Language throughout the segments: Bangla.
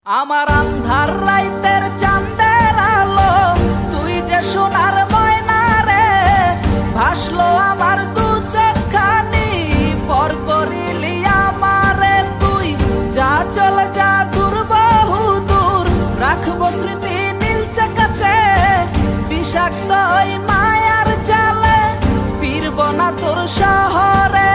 আমার আন্ধার রাইতের চাঁদের আলো তুই যে সোনার ময়না রে, ভাসলো আমার দু চোখখানি পর করিলি আমারে তুই। যা চলে যা দূর বহু দূর, রাখবো স্মৃতি নীলচে কাছে। বিষাক্ত ওই মায়ার জালে ফিরব না তোর শহরে।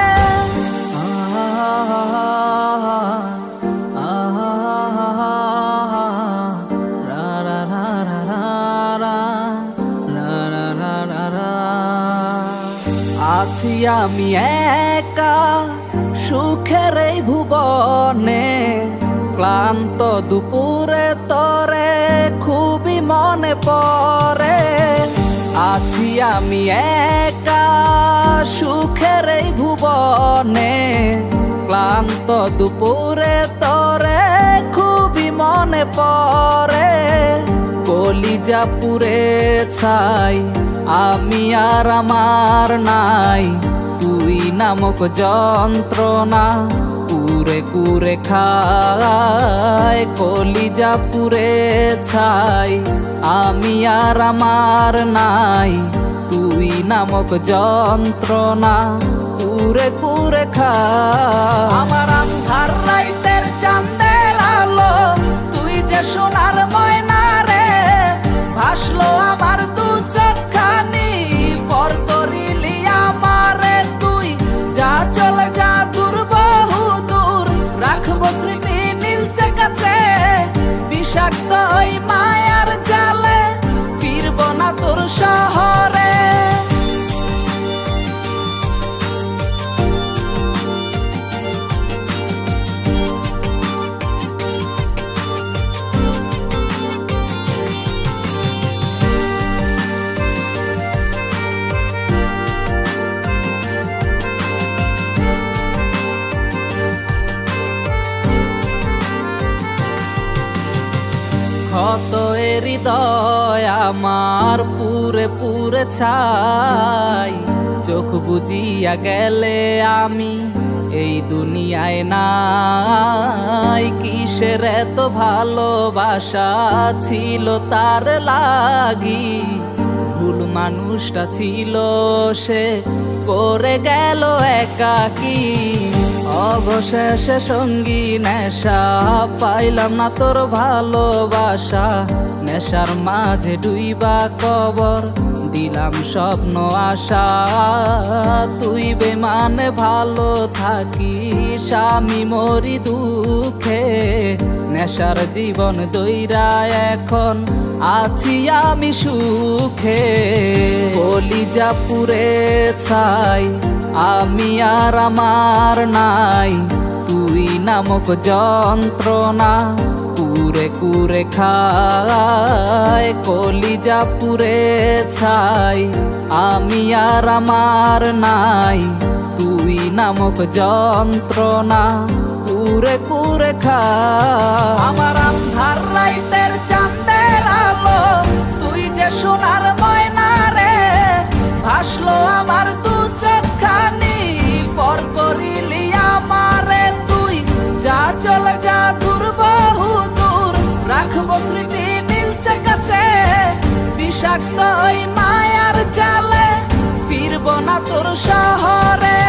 আছি আমি একা সুখের এই ভুবনে, ক্লান্ত দুপুরে তোরে খুবই মনে পড়ে। আছি আমি একা সুখের এই ভুবনে, ক্লান্ত দুপুরে তোরে খুবই মনে পড়ে। কলিজা পুড়ে ছাই আমি আর আমার নাই, তুই নামক যন্ত্রণা কুরে কুরে খায়। কলিজা পুড়ে ছাই আমি আর আমার নাই, তুই নামক যন্ত্রণা কুরে কুরে খায়। আমার আন্ধার রাইতের চাঁদের আলো তুই যে সোনার ময়না রে, ভাসলো আমার দু চোখখানি পর করিলি আমারে তুই। যা চলে যা দূর বহু দূর, রাখবো স্মৃতি নীলচে কাছে। বিষাক্ত ওই মায়ার জালে ফিরব না তোর শহরে। ক্ষত হৃদয় আমার পুরে পুরে ছাই, চোখ বুজিয়া গেলে আমি এই দুনিয়ায় নাই। কিসের এত ভালোবাসা ছিল তার লাগি, ভুল মানুষটা ছিল সে করে গেল একাকী। অবশেষে সঙ্গী নেশা পাইলাম না তোর ভালোবাসা, নেশার মাঝে ডুইবা কবর দিলাম স্বপ্ন আশা। তুই বেমানে ভালো থাকিস আমি মরি দুঃখে, নেশার জীবন দইরা এখন আছি আমি সুখে। কলিজা পুড়ে ছাই আমি আর আমার নাই, তুই নামক যন্ত্রণা কুরে কুরে খায়। কলিজা পুড়ে ছাই আমি আর আমার নাই, তুই নামক যন্ত্রণা কুরে কুরে খায়। আমার আন্ধার রাইতের চাঁদের আলো তুই যে সোনার ময়না রে, ভাসলো আমার দু চোখখানি পর করিলি আমারে তুই। যা চলে যা দূর বহু দূর, রাখবো স্মৃতি নীলচে কাছে। বিষাক্ত ওই মায়ার জালে ফিরব না তোর শহরে।